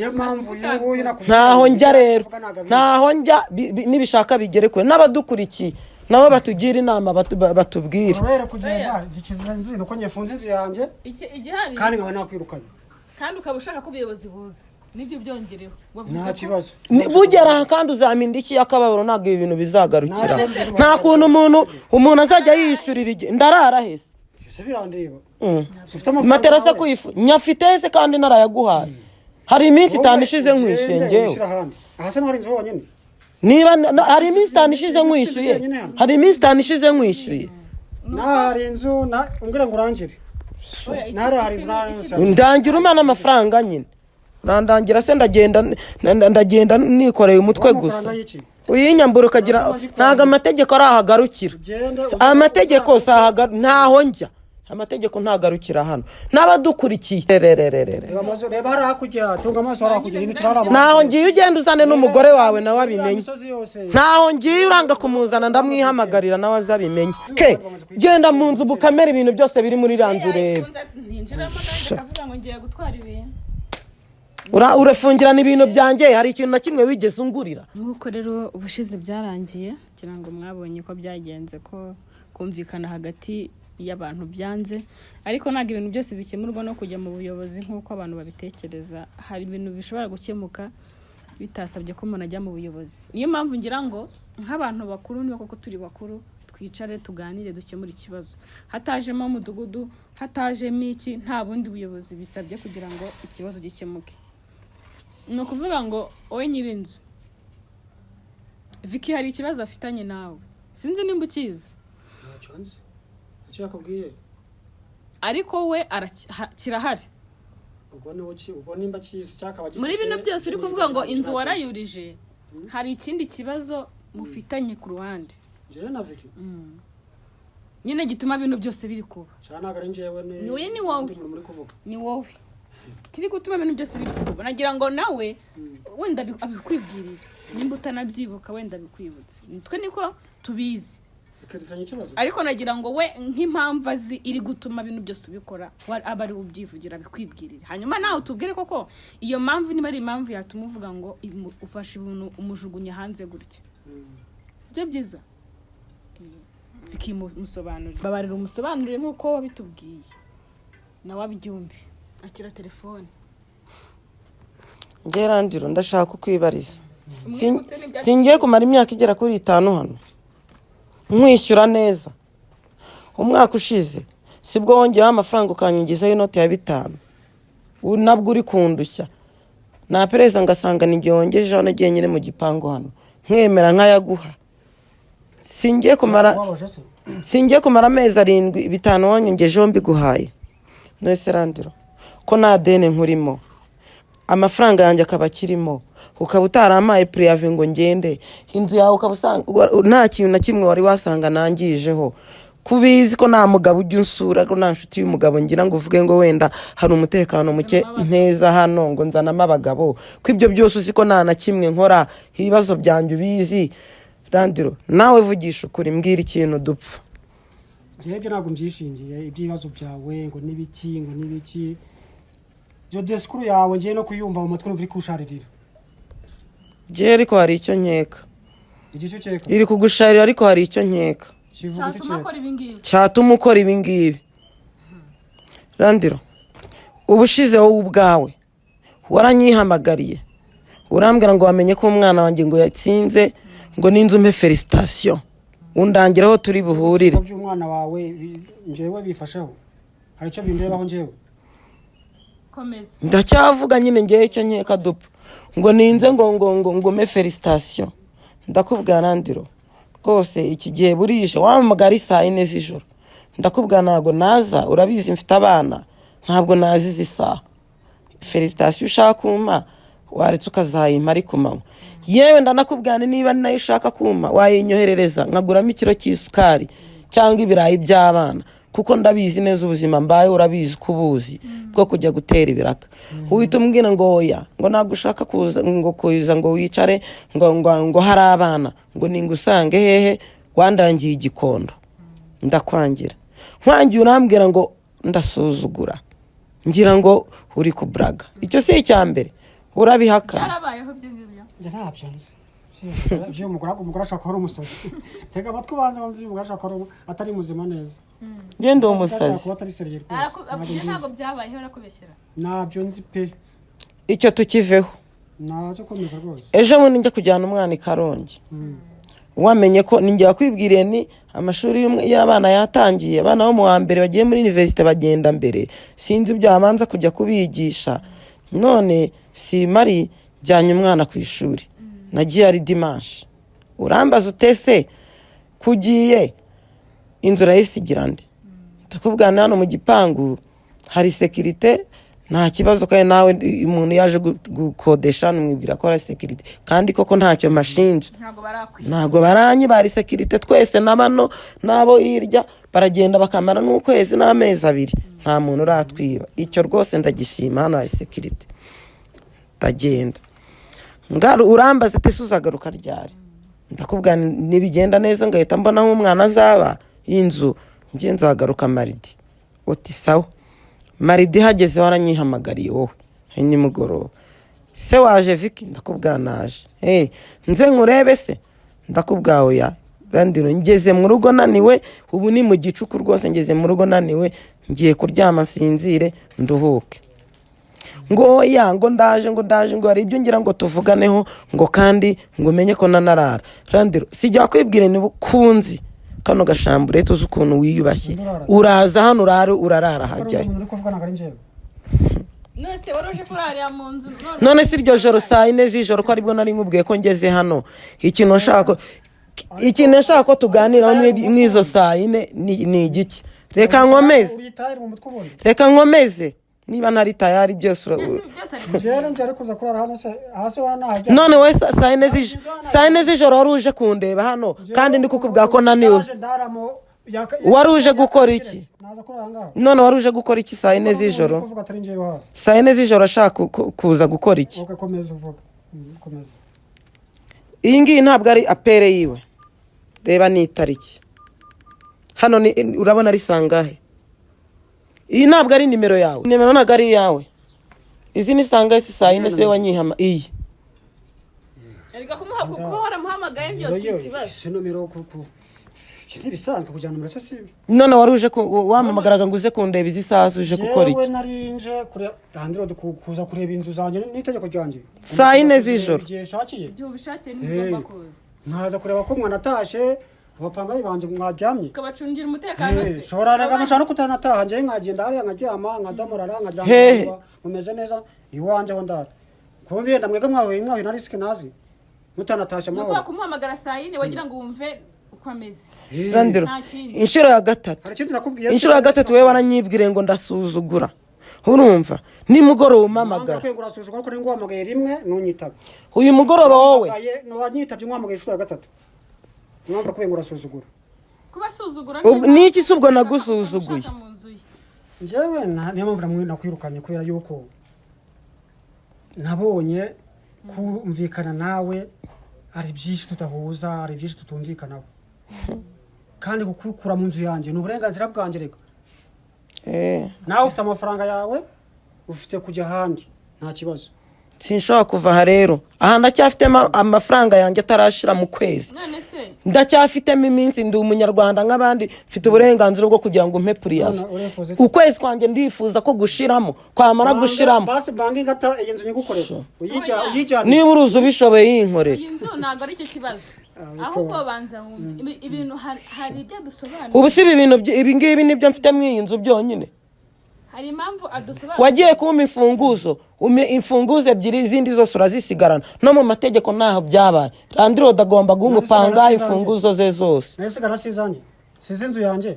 Iyo mpamvu y'uyu ntaho njya rero ntaho njya nibishaka bigere kwe n'abadukurikiye nabo batugira inama batubwira rero kugenda gikiza nzino ko nyefunze inzu yanjye igihari kandi nkaba nakwirukanye kandi ukaba ushaka ko ubuyobozi buze nibyo byongereho nta kibazo bugera kandi uzaminda iki yakababaro ntabwo ibi bintu bizagarukira nta kuntu umuntu azajya yishyurira ndarara hese se birandeba materase kuyifu nyafite se kandi narayaguhaye hari iminsi itanu ishize nkwishyuye ngewe aha se n'ari inzu wonyine niba hari iminsi itanu ishize nkwishyuye hari iminsi itanu ishize nkwishyuye nari inzu umbwira ngo urangire nari hari inzu ndangira umana amafaranga nyine urandangira se ndagenda nikoreye umutwe gusa uyinyambura ukagira ntago amategeko ari ahagarukira amategeko ntaho njya amategeko ntagarukira hano n'abadukurikiye reba hari hakujya tunga amaso hari hakujya ntaho ngiye ugenda uzane n'umugore wawe nawe abimenye ntaho ngiye uranga kumuzana ndamwihamagarira nawe azabimenye ke genda mu nzu bukamera ibintu byose biri muri iriya nzu reba urafungirana ibintu byanjye hari ikintu na kimwe wigeze ungurira nk'uko rero ubushize byarangiye kugira ngo mwabonye ko byagenze ko kumvikana hagati y'abantu byanze ariko ntabwo ibintu byose bikemurwa no kujya mu buyobozi nk'uko abantu babitekereza hari ibintu bishobora gukemuka bitasabye ko umuntu ajya mu buyobozi niyo mpamvu ngira ngo nk'abantu bakuru niba koko turi bakuru twicare tuganire dukemura ikibazo hatajemo umudugudu hatajemo iki nta bundi buyobozi bisabye kugira ngo ikibazo gikemuke ni ukuvuga ngo wowe nyirinzu Vicky hari ikibazo afitanye nawe sinzi nimba ukizi ariko we kirahari muri bino byose uri kuvuga ngo inzu warayurije hari ikindi kibazo mufitanye ku ruhande nyine gituma bino byose biri kuba ni wowe kiri gutuma ibintu byose biri kuba nagira ngo nawe wenda abikwibwirira nimba utanabyibuka wenda bikwibutse nitwe niko tubizi ariko nagira ngo we nk'impamvu azi iri gutuma ibintu byose ubikora aba ari ubyivugira bikwibwirira hanyuma nawe utubwire koko iyo mpamvu niba ari impamvu yatuma uvuga ngo ufashe ibintu umujugunya hanze gutya sibyo byiza bikimusobanurira babarira umusobanurire nk'uko wabitubwiye nawe abyumve akira telefone ngerandiro ndashaka kukwibariza singiye kumara imyaka igera kuri 5 hano nkwishyura neza umwaka ushize sibwo wongeyeho amafaranga ukanyingizaho inoti ya 5 nabwo uri kundushya na pereza ngasanga ni wongejeho nagiye nyine mu gipangu hano nkemera nkayaguha singiye kumara amezi 7 5 wanyongejeho mbiguhaye nese randiro ko nta deni nkurimo amafaranga yanjye akaba kirimo ukaba utaramaye priave ngo ngende inzu yawe ukabusanga nta kintu na kimwe wari wasanga nangijeho kubizi ko nta mugabo ujya unsura ko nta nshuti y'umugabo ngira ngo uvuge ngo wenda hari umutekano muke nteza hano ngo nzanamo abagabo ko ibyo byose uzi ko nta na kimwe nkora ibibazo byanjye ubizi randiro nawe vugisha ukuri mbwira ikintu dupfa njyewe ntabwo mbyishingiye ibibazo byawe ngo nibiki yo disikuru yawe ngiye no kuyumva mu matwi uri kusharirira je ariko hari icyo nkeka igice cyeka iri kugusharira ariko hari icyo nkeka cyatuma ukora ibingibi randiro ubushize wowe ubwawe waranyihamagariye urambwira ngo wamenye ko umwana wanjye ngo yatsinze ngo ninzu mpe felicitation undangiraho turi buhurire by'umwana wawe njewe bifashaho hari icyo bindebaho njewe ndacyavuga nyine ngiye icyo nkeka dupfa ngo ninze ngo me felicitation ndakubwira randiro rwose iki gihe burije wamamagara saa 4 z'ijoro ndakubwira ntago naza urabizi mfite abana ntabwo nazi izi saha felicitation ushaka kuma waretse ukazayima ari kumanywa yewe ndanakubwira niba nayo ushaka kuma wayinyoherereza nkaguramo ikiro cy'isukari cyangwa ibirayi by'abana kuko ndabizi neza ubuzima mbaye urabizi kubuzi bwo kujya gutera ibiraka uhita umbwira ngo oya ngo nagushaka kuza ngo wicare ngo hari abana ngo ningusange hehe wandangiye igikondo ndakwangira nkwangiye urambwira ngo ndasuzugura ngira ngo uri kuburaga icyo si icyambere urabihakana byarabayeho byo ngibyo njye ntabyo nzi byo umugore ashaka kuba ari umusazi tega amatwi ubanza wumva umugore ashaka kuba atari muzima neza ngende umusazi kuba atari seriye rwose ntabwo byabayeho barakubeshyera ntabyo nzi pe icyo tukiveho ntacyo komeza rwose ejo bundi njya kujyana umwana i Karongi wamenye ko ninjye wakwibwiriye ni amashuri y'abana yatangiye abana bo mu wa mbere bagiye muri universite bagenda mbere sinzi ibyo abanza kujya kubigisha none si mari jyanye umwana ku ishuri nagiye ari dimanche urambaza utese kugiye inzu urayisigira nde tukubwana hano mu gipangu hari sekirite nta kibazo kandi nawe umuntu yaje gukodesha numwibwira ko ari sekirite kandi koko ntacyo mashinja ntago baranyi bari sekirite twese nabano nabo hirya baragenda bakamara n'ukwezi n'amezi abiri nta muntu uratwiba icyo rwose ndagishima hano hari sekirite tagenda ngaru urambaza ati suzagaruka ryari ndakubwira nibigenda neza ngahita mbona aho umwana azaba inzu ngiye nzagaruka maridi uti sawa maridi hageze waranyihamagariye wowe ni mugoroba se waje Vicky ndakubwira naje nze nkurebe se ndakubwira oya randiro ngeze mu rugo naniwe ubu ni mu gicuku rwose ngeze mu rugo naniwe ngiye kuryama sinzire nduhuke ngo ya ngo ndaje ngo hari ibyo ngira ngo tuvuganeho ngo kandi ngo menye ko nanarara randiro sijya kwibwira ni kunzi kano gashambure tuzi ukuntu wiyubashye uraza hano urarara hajyayo none si iryo joro saa 4 z'ijoro ko aribwo nari nkubwiye ko ngeze hano ikintu nshaka ko tuganiraho mwizo saa 4 ni igiki reka nkomeze niba ntari tayari byose none we saa 4 z'ijoro wari uje kundeba hano kandi ndi kukubwira ko naniwe wari uje gukora iki none wari uje gukora iki saa 4 z'ijoro saa 4 z'ijoro ashaka kuza gukora iki iyi ngiyi ntabwo ari apere yiwe reba ni itariki hano urabona ari sangahe iyi ntabwo ari nimero yawe nimero ntabwo ari iyawe izi ni sangahe si saa 4 se wanyihama iyi erega kuba waramuhamagaye byose ikibazo si nomero kuko ntibisanzwe kujyana muri se none wari uje wamamagaraga ngo uze kundeba izi saa uje gukora iki yewe narinje kure handiro kuza kureba inzu zanjye n'itegeko ryanjye saa 4 z'ijoro byo bishakiye n'igomba kuza nkaza kureba ko mwana atashe abapanga banje mwaryamye kabacungira umutekano se shobora rega mushana kutanataha nje nkagenda hariya nkaryama nkadamurara nkaryama mumeze neza iwanje aho ndara kumbe ndamwega mwawe na risk nazi mutanatasha mwawe nuko kumuhamagara saa 4 wagira ngo wumve uko ameze randiro inshuro ya gatatu wewe waranyibwire ngo ndasuzugura urumva ni mugoroba umamagara kwegura suzugura ko ngo wamagaye rimwe nunyitaba uyu mugoroba wowe no wanyitabye mwamagaye inshuro ya gatatu numva kwegura suzugura kubasuzugura niki subwo nagusuzuguye njyewe niyo mpamvu namwe nakwirukanye kubera yuko nabonye kumvikana nawe ari byinshi tutahuza ari byinshi tutumvikanaho kandi gukura mu nzu yanjye ni uburenganzira bwanjye reka nawe ufite amafaranga yawe ufite kujya ahandi nta kibazo sinshobora kuva aha rero aha ndacyafite amafaranga yanjye atarashira mu kwezi ndacyafitemo iminsi ndi umunyarwanda nk'abandi mfite uburenganzira bwo kugira ngo mpe puriyafu ukwezi kwanjye ndifuza ko gushiramo kwamara gushiramo basi banki ngata iyi nzu nyigukorera uyijyana niba uruzi ubishoboye yinkorera iyi nzu ntabwo ari cyo kibazo ahubwo banza ibintu hari ibyo dusobanura ubu si ibi ngibi nibyo mfite mu iyi nzu byonyine hari impamvu adusobanura wagiye kumpa imfunguzo ebyiri izindi zose urazisigarana no mu mategeko ntaho byabaye randiro dagomba guha umupanga imfunguzo ze zose nasigara sizanjye size inzu yanjye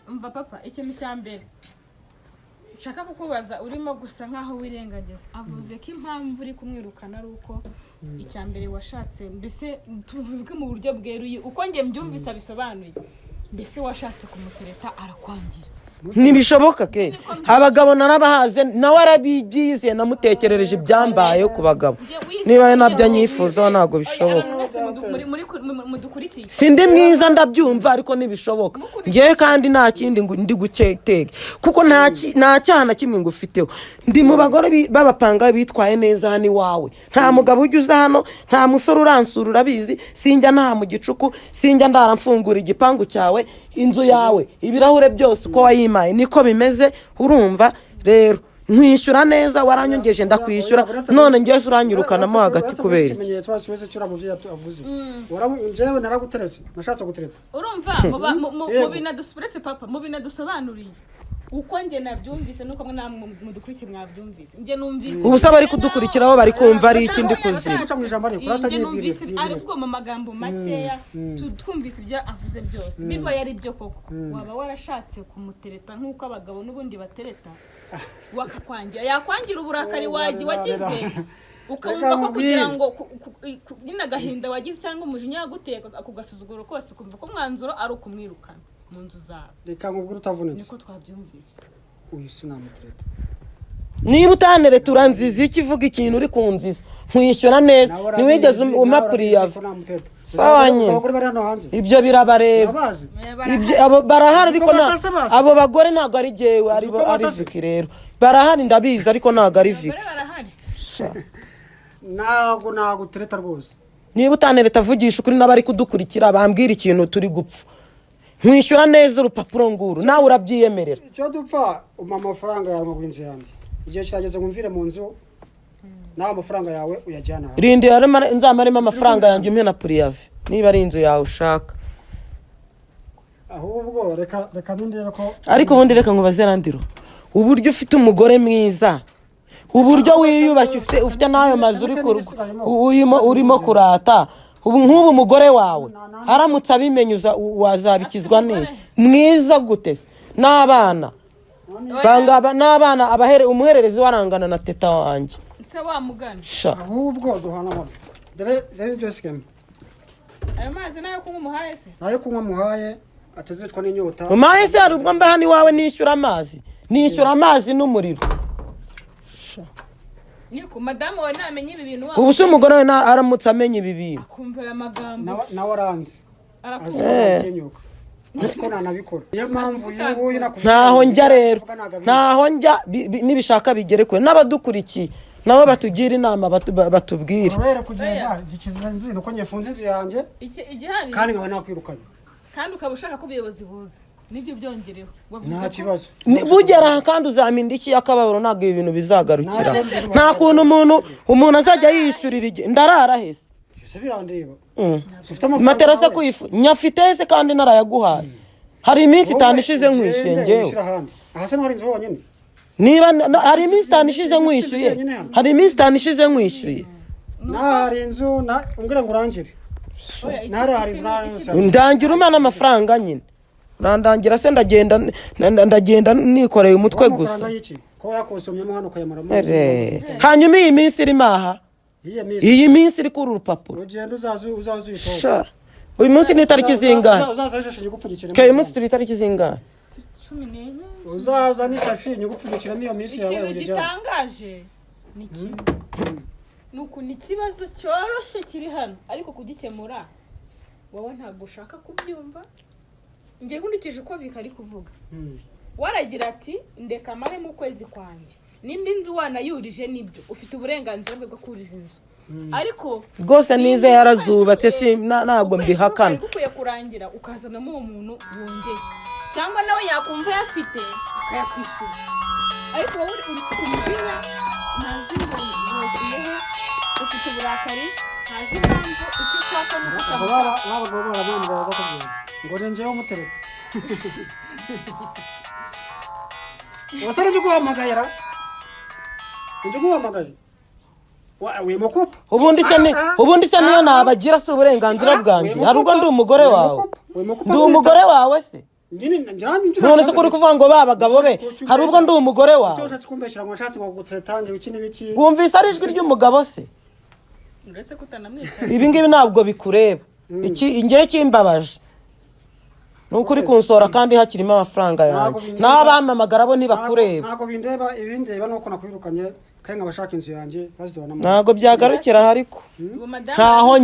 umva papa ikintu cya mbere nshaka kukubaza urimo gusa nkaho wirengagiza avuze ko impamvu uri kumwirukana ari uko icya mbere washatse mbese tuvuge mu buryo bweruye uko njye mbyumvise abisobanuye mbese washatse kumutereta arakwangira ntibishoboka ke abagabo narabahaze nawe arabyize namutekerereje ibyambaye ku bagabo niba nabyo nyifuza ntabwo bishoboka mudukurikiye sindi mwiza ndabyumva ariko ntibishoboka ngewe kandi nta kindi ngo ndi gucetege kuko nta cyaha na kimwe ngufiteho ndi mu bagore b'abapanga bitwaye neza hano iwawe nta mugabo ujya uza hano nta musore uransura urabizi sinjya nta mu gicuku sinjya ndaramfungura igipangu cyawe inzu yawe ibirahure byose uko wayimaye niko bimeze urumva rero nkwishyura neza waranyongeje ndakwishyura none ngewe uranyirukanamo hagati kubera ikimenyetso wasubize cyura mu byo avuze njyewe naraguteretse nashatse gutereta urumva mu binadusubiretse papa mu binadusobanuriye uko njye nabyumvise nuko namwe mudukurikiye mwabyumvise njye numvise ubusaba ari kudukurikiraho bari kumva ari ikindi kuzira njye numvise ariko mu magambo makeya twumvise ibyo avuze byose biba yari byo koko waba warashatse kumutereta nk'uko abagabo n'ubundi batereta wakakwangira yakwangira uburakari wagize ukumva ko kugira ngo nyine agahinda wagize cyangwa umujinya yaguteye ako gasuzuguro kose ukumva ko umwanzuro ari ukumwirukana mu nzu zawe reka nkubwire utavunitse niko twabyumvise uyu sinamutereta niba utanereta uranziza iki ivuga ikintu uri kunziza nkwishyura neza ntiwigeze umapuriye sawa nyine ibyo birabareba barahari ariko abo bagore ntabwo ari jyewe ari viki rero barahari ndabizi ariko ntabwo ari viki ntabwo nagutereta rwose niba utanereta avugisha ukuri n'abari kudukurikira bambwira ikintu turi gupfa nkwishyura neza urupapuro nguru nawe urabyiyemerera icyo dupfa umpa amafaranga yawe mu nzu yanjye igihe kirageze ngo mvire mu nzu nawe amafaranga yawe uyajyana aha rindi nzamaremo amafaranga yanjye umpe na puriyave niba ari inzu yawe ushaka ahubwo reka ndebe ko ariko ubundi reka nkubaze randiro uburyo ufite umugore mwiza uburyo wiyubashye ufite n'ayo mazu urimo kurata nk'ubu umugore wawe aramutse abimenye wazabikizwa neza mwiza gute n'abana umuhererezi warangana na teta wanjye se wamugana ahubwo duhana dore byose kemwe ayo mazi nayo kunywa umuhaye se nayo kunywa muhaye atazicwa n'inyota umuhaye se hari ubwo mba hano iwawe nishyura amazi n'umuriro niko madamu we namenye ibi bintu ubu se umugore we aramutse amenye ibi bintu akumva aya magambo nawe aranze arakunyuka Nasiko nanabikora. Niyo mpamvu yubuye ntaho njya rero. Ntaho njya nibishaka bigere kwe n'abadukurikiye. Nabo batugira inama batubwire. Rero kugenda gikiza nzino uko nyefunze inzu yanjye. Igihari. Kandi nkaba nakwirukanye. Kandi ukabushaka ko ubuyobozi buze. Nibyo byongereho. Nta kibazo. Bugera kandi uzaminda iki yakababaro ntabwo ibintu bizagarukira. Nta kuntu umuntu azajya yishyurira ndarara hese. Birandeba. Materase kuyifu nyafite se kandi narayaguhaye. Hari iminsi itanu ishize nkwishyuye ngewe. Aha se ntwari inzu wonyine. Niba hari iminsi itanu ishize nkwishyuye. Hari iminsi itanu ishize nkwishyuye. Nari inzu umbwira ngo urangire. Nari hari inzu ndangira umana amafaranga nyine. Urandangira se ndagenda nikoreye umutwe gusa. Ko yakosomyemo hano kayamara. Hanyuma iyi minsi iri maha. Iyi minsi iri kuri urupapuro. Ugenda uzazuyitoza. Uyu munsi ni tariki zingahe? Uzazashashe nyugupfunyikira. Uyu munsi turi tariki zingahe? 14. Uzaza nishashi nyugupfunyikira niyo minsi yawe ugejya. Gitangaje. Nuko ni kibazo cyoroshye kiri hano ariko kugikemura wowe ntabwo ushaka kubyumva. Ngiye nkundikije uko vikari kuvuga. Waragira ati ndeka mare mu kwezi kwanjye. Nimba inzu wanayurije nibyo ufite uburenganzira bwo kuriza inzu. Ariko rwose nize yarazubatse si ntabwo mbihakana. Ukwiye kurangira ukazanamo umuntu wongeye. Cyangwa nawe yakumva yafite akayakwishura. Ariko wowe uri kumujira nazingo ngogiyeho ufite uburakari hazi impamvu icyo ushaka no kutamara. Nabagabo barabona baza kubwira. Ngo renjeho mutereka. Wasara cyo guhamagara. Nje guhamagaye. We mukupa. Ubundi se niyo nabagira se uburenganzira bwanjye. Hari ubwo ndi umugore wawe. Ndi umugore wawe se. None se kuri kuvuga ngo babagabo be. Hari ubwo ndi umugore wawe. Cyoshatse kumbeshira ngo nshatse ngo gutretange biki n'ibiki. Wumvise ari ijwi ry'umugabo se. Uretse kutanamwita. Ibi ngibi ntabwo bikureba. Iki ingiye kimbabaje. nukuri kunsora kandi hakirimo amafaranga yanjye n'abamamagara bo ntibakureba ntago bindeba ibindeba nuko nakwirukanye kandi nkabashaka inzu yanjye bazidona ntago byagarukira ariko ntaho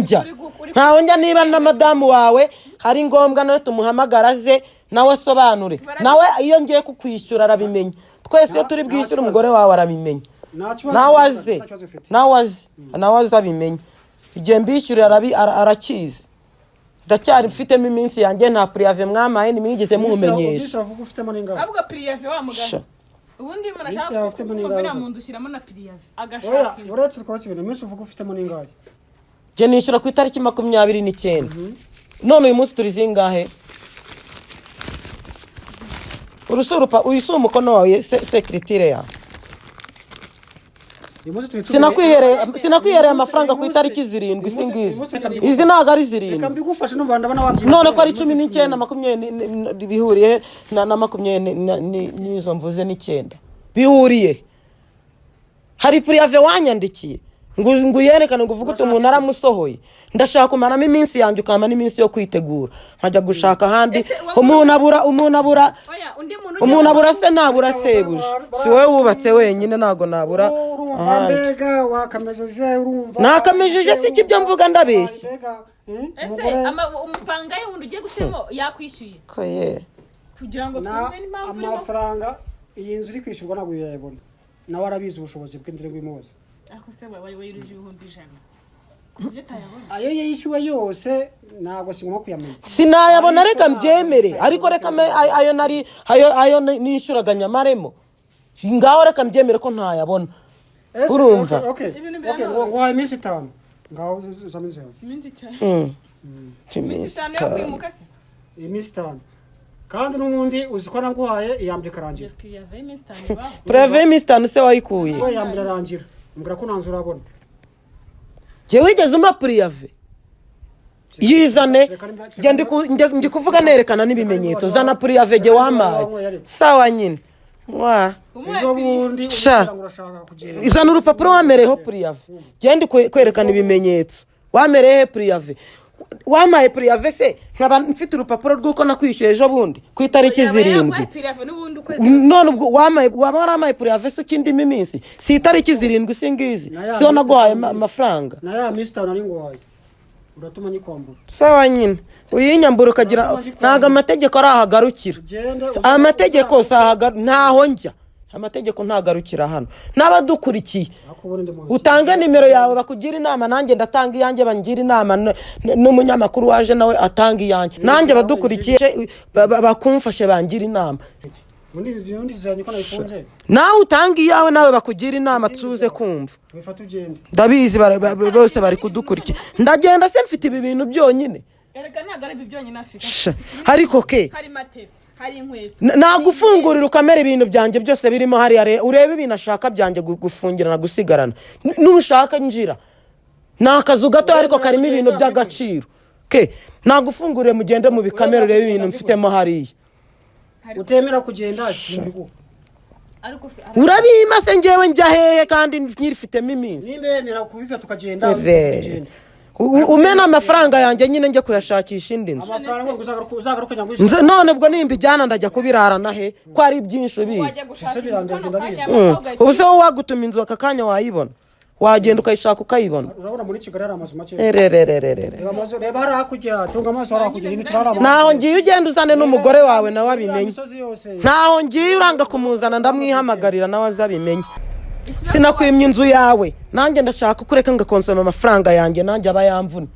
njya niba na madamu wawe hari ngombwa nawe tumuhamagara ze nawe asobanure nawe iyo ngiye kukwishyura arabimenya twese iyo turi bwishyure umugore wawe arabimenya nawe aze abimenya igihe mbishyurira arakizi ndacyari mfitemo iminsi yanjye nta puriyave mwamaye nimwigeze mumenyesha ahubwo puriyave wa mugabo ubundi umuntu ashaka kumubwira mu nzu ushyiramo na puriyave agashaka uretse twara kibene iminsi uvuga ufitemo n'ingahe je nishyura ku itariki 29 none uyu munsi turi zingahe urusurupa uyisuma umukono wawe sekretire yawe sinakwihereye amafaranga ku itariki 7 singizi izi ntago ari 7 none ko ari 19 20 bihuriye na 20 n'izo mvuze 9 bihuriye hari puriyave wanyandikiye ngo yerekane ngo uvuge umuntu aramusohoye ndashaka kumaramo iminsi yanjye ukama n'iminsi yo kwitegura nkajya gushaka ahandi umuntu abura se nabura sebuje si wowe wubatse wenyine ntago nabura nakamejeje si ikibyo mvuga ndabeshya umupanga ye wundi ugiye gushyiramo yakwishyuye ko ye kugira ngo twumve n'impamvu amafaranga iyi nzu iri kwishyurwa ntabwo yayabona nawe arabizi ubushobozi bw'indirimbo imuzi ako se wayiruje 1,000 ayo yishyuwe yose ntabwo singoma kuyamenya sinayabona reka mbyemere ariko reka ayo nishyuraga nyamaremo ngaho reka mbyemere ko ntayabona urumva ngo haye iminsi 5 ngaho uzamenye iminsi 5 yo kwimuka se iminsi 5 kandi n'umundi uziko naguhaye iyambye karangira preve iminsi 5 se wayikuye yambye arangira mbura ko nanzu urabona je wigeze umpa puriyave yizane ndi kuvuga nerekana n'ibimenyetso zana puriyave je wamaye sawa nyine izana urupapuro wamereyeho puriyave je ndi kwerekana ibimenyetso wamereyeho puriyave wamaye puriyave se nkaba mfite urupapuro rw'uko nakwishyuye ejo bundi ku itariki 7 none ubwo waba waramaye puriyave se ukindimo iminsi si itariki 7 singizi siho naguhaye amafaranga na ya minsi 5 ari ngohaye uratuma nyikwambura sawa nyine uyinyambura ukagira ntago amategeko arahagarukira amategeko ntaho njya amategeko ntagarukira hano n'abadukurikiye utange nimero yawe bakugira inama nanjye ndatanga iyanjye bangira inama n'umunyamakuru waje nawe atanga iyanjye nanjye badukurikiye bakumfashe bangira inama nawe utanga iyawe nawe bakugira inama tuze kumva ndabizi bose bari kudukurikira ndagenda se mfite ibi bintu byonyine ariko ke nagufungurira ukamera ibintu byanjye byose birimo hariya urebe ibintu ashaka byanjye gufungirana gusigarana nushaka njira ni akazu gato ariko karimo ibintu by'agaciro ke nagufungurire mugende mu bikamera urebe ibintu mfitemo hariya utemera kugenda urabima se ngewe njya hehe kandi nyirifitemo iminsi nimbemera kubifata ukagenda umena amafaranga yanjye nyine njye kuyashakisha indi nzu none ubwo nimbijyana ndajya kubirarana he ko ari byinshi ubizi ubu se wowe wagutuma inzu aka kanya wayibona wagenda ukayishaka ukayibona urabona muri Kigali hari amazu make reba hari hakujya tunga amaso hari hakujya ibitara naho ngiye ugenda uzane n'umugore wawe nawe abimenye naho ngiye uranga kumuzana ndamwihamagarira nawe azabimenye sinakwimye inzu yawe nanjye ndashaka kureka ngakonsoma amafaranga yanjye nanjye aba yamvune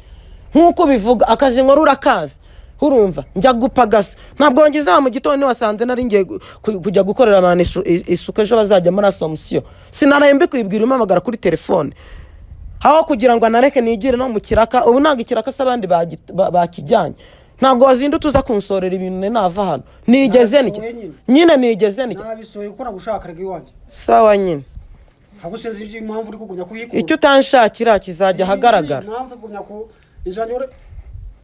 nkuko bivuga akazi nkora urakazi urumva njya gupagasa ntabwo ngiza mu gitondo wasanze nari ngiye kujya gukorera abantu isuku ejo bazajya muri assumption sinarembe kwibwira umamagara kuri telefone haho kugira ngo anareke nigire no mu kiraka ubu ntabwo ikiraka se abandi bakijyanye ntabwo wazindutse uza kunsorera ibintu nava hano nigeze nyine nigeze nabisoye ukora gushaka rega iwanjye sawa nyine haguseze impamvu uri kugumya kuhikura icyo utanshakira kizajya hagaragara impamvu kugumya ku izanyore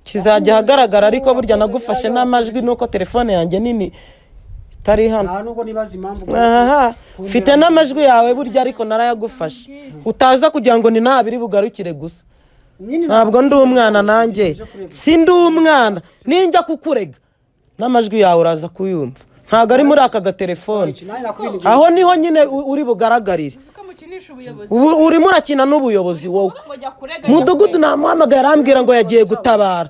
kizajya hagaragara ariko burya nagufashe n'amajwi nuko telefone yanjye nini itari hano nta nubwo nibaza impamvu mfite n'amajwi yawe burya ariko narayagufashe utaza kugira ngo ni nabiri bugarukire gusa ntabwo ndi umwana nanjye si ndi umwana ninjya kukurega n'amajwi yawe uraza kuyumva ntago ari muri aka gatelefone aho niho nyine uri bugaragarire urimo urakina n'ubuyobozi wowe mudugudu namuhamagaye arambwira ngo yagiye gutabara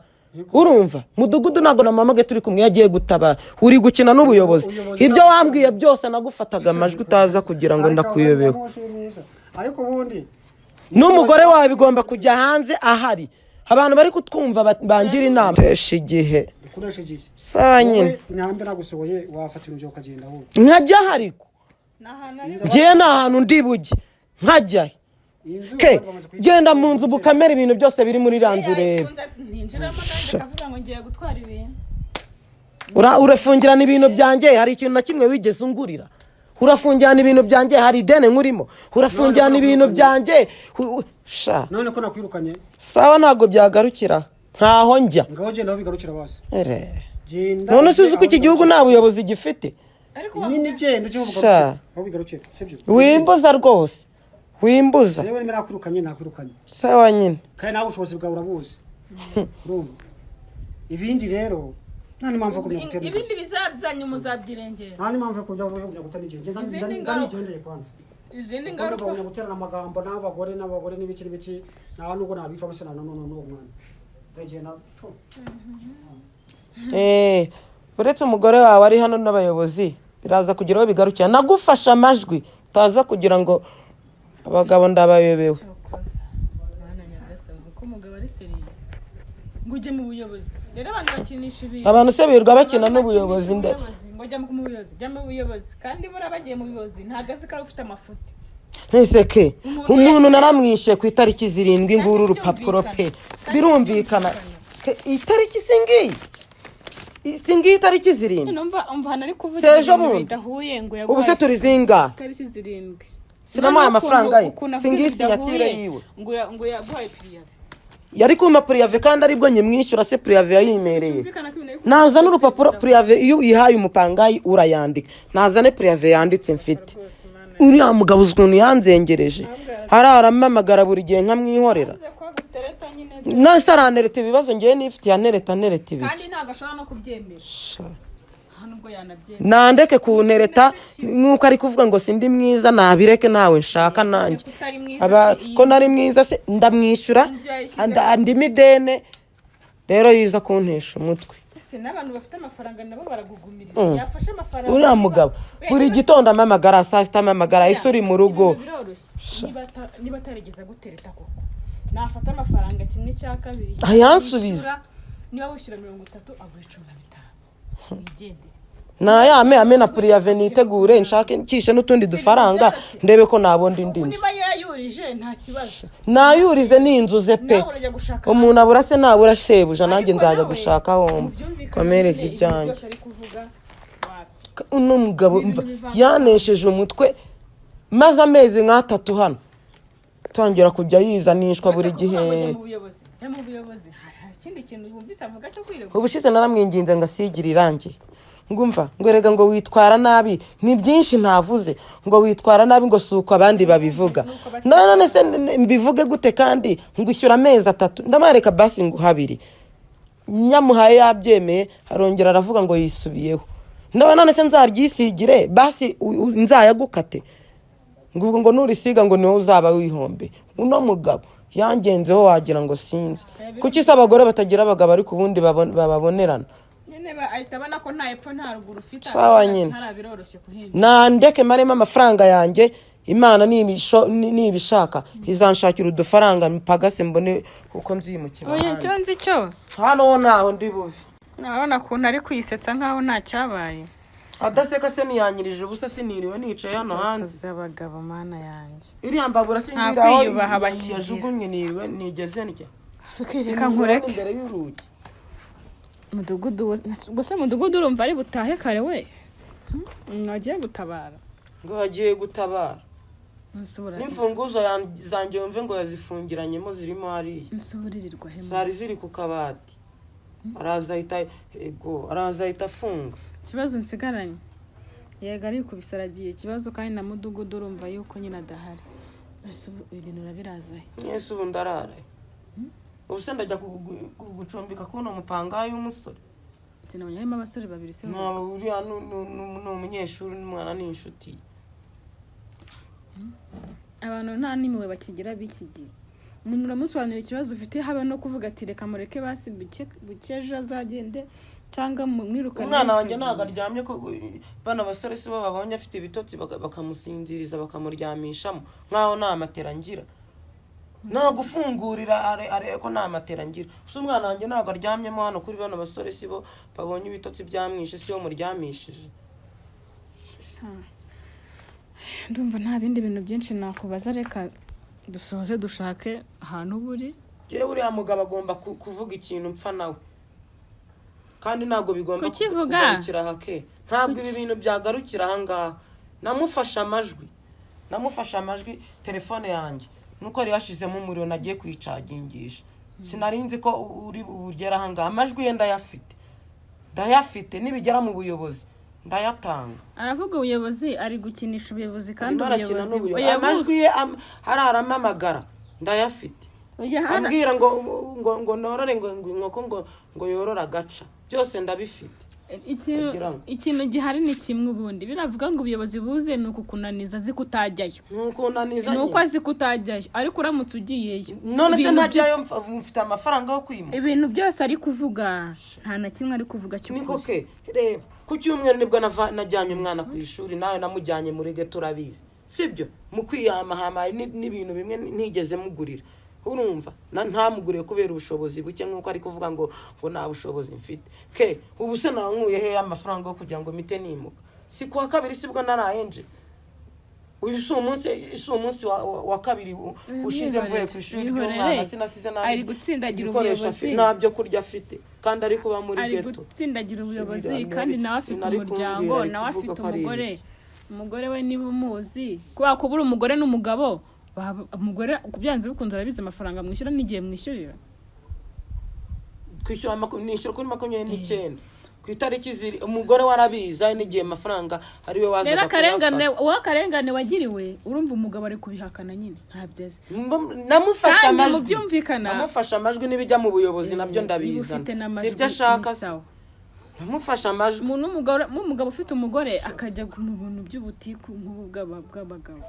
urumva mudugudu ntago namuhamagaye turi kumwe yagiye gutabara uri gukina n'ubuyobozi ibyo wambwiye byose nagufataga amajwi utaza kugira ngo ndakuyobeho ariko ubundi n'umugore wawe bigomba kujya hanze ahari abantu bari kutwumva bangira inama tesha igihe sawa nyine nyambe nagusohoye wafatira ibyo ukagenda wowe nkajya hariko ngiye nta hantu ndi bujye nkajya ke genda mu nzu bukamera ibintu byose biri muri ranzu reba urafungirana ibintu byanjye hari ikintu na kimwe wigeze ungurira urafungirana ibintu byanjye hari idene nkurimo urafungirana ibintu byanjye sha none ko nakwirukanye sawa ntago byagarukira ntaho njya ngaho genda aho bigarukira bose none se uzi ko iki gihugu nta buyobozi gifite nyine genda ujye uvuga aho bigarukira sibyo wimbuza rwose wimbuza yewe narakwirukanye nakwirukanye sawa nyine kandi nawe ubushobozi bwawe urabuzi urumva ibindi rero nta n'impamvu yo kujya gutera ibindi bizazanye muzabyirengera nta n'impamvu yo kujya gutera igenge ndanigendeye kwanza izindi ngaruka kujya guterana amagambo n'abagore n'ibiki nta nubwo nabifamo se n'uwo mwana ndagenda uretse umugore wawe ari hano n'abayobozi biraza kugira aho bigarukira nagufasha amajwi utaza kugira ngo abagabo ndabayobewe ngo ujye mu buyobozi rero abantu bakinisha ibintu abantu se birirwa bakina n'ubuyobozi ngo ujya mu buyobozi jya mu buyobozi kandi buriya bagiye mu buyobozi ntabwo azi ko ari ufite amafuti ntiseke umuntu naramwishe ku itariki 7 nguru urupapuro pe birumvikana itariki singiyi itariki 7 umva hano ari kuvugira ibintu bidahuye ngo yaguhaye ubu se turi zinga itariki 7 sinamuhaye amafaranga ye singiyi sinyatire yiwe ngo yaguhaye pirive yari kuma pirive kandi aribwo nyimwishyura se pirive yayimereye nazana urupapuro pirive iyo uyihaye umupangayi urayandika nazane pirive yanditse mfite uriya mugabo ukuntu yanzengereje hararamamagara buri gihe nkamwihorera none se aranereta ibibazo ngewe nifite yanereta ibiki kandi ntabwo ashobora no kubyemera nubwo yanabyemera nandeke kuntereta nk'uko ari kuvuga ngo sindi mwiza nabireke nawe nshaka nanjye ko nari mwiza se ndamwishyura andimo idene rero yiza kuntesha umutwe n'abantu bafite amafaranga nabo baragugumiriza yafashe amafaranga uriya mugabo buri gitondo amamagara saa sita amamagara ese uri mu rugo niba atarigeze gutereta koko nafata amafaranga 1/2 ayansubiza niba wishyura 30 aguhe 15 wigendere ame na pirive nitegure nshake nkishe n'utundi dufaranga ndebe ko nabondi ndinzu niba yayurije nta kibazo nayurize n'inzuze pe umuntu abura se nabura shebuja nanjye nzajya gushaka homba komereza ibyanjye uno mugabo yanesheje umutwe maze amezi nk'atatu hano tangira kujya yizanishwa buri gihe ubushize naramwinginze ngo asigire irangi ngumva ngo erega ngo witwara nabi ni byinshi ntavuze ngo witwara nabi ngo suko abandi babivuga none se mbivuge gute kandi ngushyura amezi 3 ndamareka basi ngo 2 nyamuhaye yabyemeye arongera aravuga ngo yisubiyeho none se nzaryisigire basi nzayagukate ngo nurisiga ngo niwe uzaba wihombe uno mugabo yangenzeho wagira ngo sinzi kuki se abagore batagira abagabo ariko ubundi bababonerana ahitabana ko nta epfo nta ruguru ufite harabiroroshye kuhinda nandeke marema amafaranga yanjye imana nibishaka izanshakira udufaranga mpagase mbone uko nzimukira oya cyo nzi cyo hano naho ndi buve nabona kuntu ari kwisetsa nkaho nta cyabaye adaseka se niyanyirije ubusa siniriwe nicaye hano hanze abagabo mana yanjye iriya mbabura siniraho yajugunye niriwe nigeze ndya reka nkureke imbere y'urugi mudugudu urumva ari butahe kare we nagiye gutabara ngo hagiye gutabara n'imfunguzo zanjye wumve ngo yazifungiranyemo zirimo hariya nsuburirirwa hema zari ziri ku kabati arazahita afunga ikibazo nsigaranye yego ari kubisaragiye ikibazo kandi na mudugudu urumva yuko nyine adahari ibintu urabirazaye mwese ubu ndararaye ubuse ndajya gucumbika kuno mupangayi w'umusore sinabonye harimo abasore babiri se uriya ni umunyeshuri n'umwana ni inshuti. abantu nta n'imiwe bakigira bikigiye. Umuntu uramusobanurira ikibazo ufite haba no kuvuga ati reka mureke basi bukeje azagende cyangwa mwirukane. Umwana wanjye ntabwo aryamye ko bana basore si bo babonye afite ibitotsi bakamusinziriza bakamuryamishamo nkaho nta matera ngira. No gufungurira areko nta matera ngira. So umwana wanjye ntabwo aryamyemo hano kuri bana basore si bo babonye ibitotsi byamwishe si bo muryamishije. Ndumva nta bindi bintu byinshi nakubaza, reka dusoze dushake ahantu buri. Jewe uriya mugabo agomba kuvuga ikintu mpfa nawe. Kandi ntabwo bigomba kugarukira hake. Ntabwo ibi bintu byagarukira ahangaha. Namufasha amajwi telefone yanjye nuko ari yashizemo umuriro nagiye kwicagingisha. Sinarinzi ko uri ugera ahangaha. Amajwi ye ndayafite nibigera mu buyobozi ndayatanga. Aravuga ubuyobozi ari gukinisha ubuyobozi kandi ubuyobozi amajwi ye hararamamagara ndayafite. Ambwira ngo norore ngo yorora gaca byose ndabifite. Ikintu gihari ni kimwe ubundi biravuga ngo ubuyobozi buze nuko kunaniza zikutajyayo. Nuko azikutajyayo ariko uramutse ugiyeyo. None se najyayo mfite amafaranga yo kwima. Ibintu byose ari kuvuga nta na kimwe ari kuvuga cyo. Niko ke reba ku cyumweru nibwo najyanye umwana ku ishuri nawe namujyanye muri ge turabizi. Sibyo mu kwiyamahama n'ibintu bimwe ntigeze mugurira. Urumva ntamuguriye kubera ubushobozi buke nkuko ari kuvuga ngo nta bushobozi mfite. Ke ubu se nankuye he amafaranga yo kugira ngo mite nimuka. Si kuwa kabiri sibwo narahenje. Uyu si umunsi wa kabiri ushize mvuye ku ishuri ry'umwana sinasize nabi. Ari gutsindagira ubuyobozi ntabyo kurya afite kandi ari kuba muri ghetto. Ari gutsindagira ubuyobozi kandi nawe afite umuryango nawe afite umugore we niba umuzi kuba kubura umugore n'umugabo. Umugore kubyanze bikunze arabize amafaranga mwishyura n'igihe mwishyurira. Kwishyura nishyura kuri 29 ku itariki ziri umugore warabiza n'igihe amafaranga ari we waza. Karengane wagiriwe urumva umugabo ari kubihakana nyine ntabyeze. Namufasha amajwi. Mubyumvikana. Namufasha amajwi nibijya mu buyobozi nabyo ndabizana. Sibyo ashaka. Namufasha amajwi. Umugabo ufite umugore akajya mu bintu by'ubutiku nk'ubw'abagabo.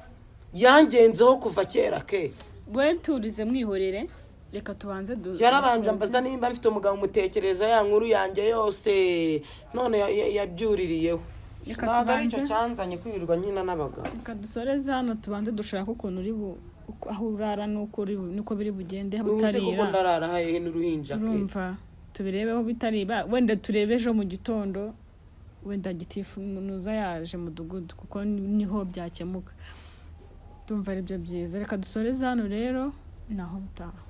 Yangenzeho kuva kera ke. Bwe turize mwihorere reka tubanze yarabanje ambaza nimba mfite umugabo umutekereza ya nkuru yanjye yose none yabyuririyeho. Ntabwo ari cyo cyanzanye kwirirwa nyina n'abagabo. Reka dusoreze hano tubanze dushaka ukuntu uri aho urara nuko biri bugende butarira. Uko ndarara haye n'uruhinja ke. Urumva tubirebeho bitariba wenda turebejo mu gitondo wenda gitifu nuza yaje mudugudu kuko niho byakemuka. Tumva ari byo byiza. Reka dusoreze hano rero naho butaha.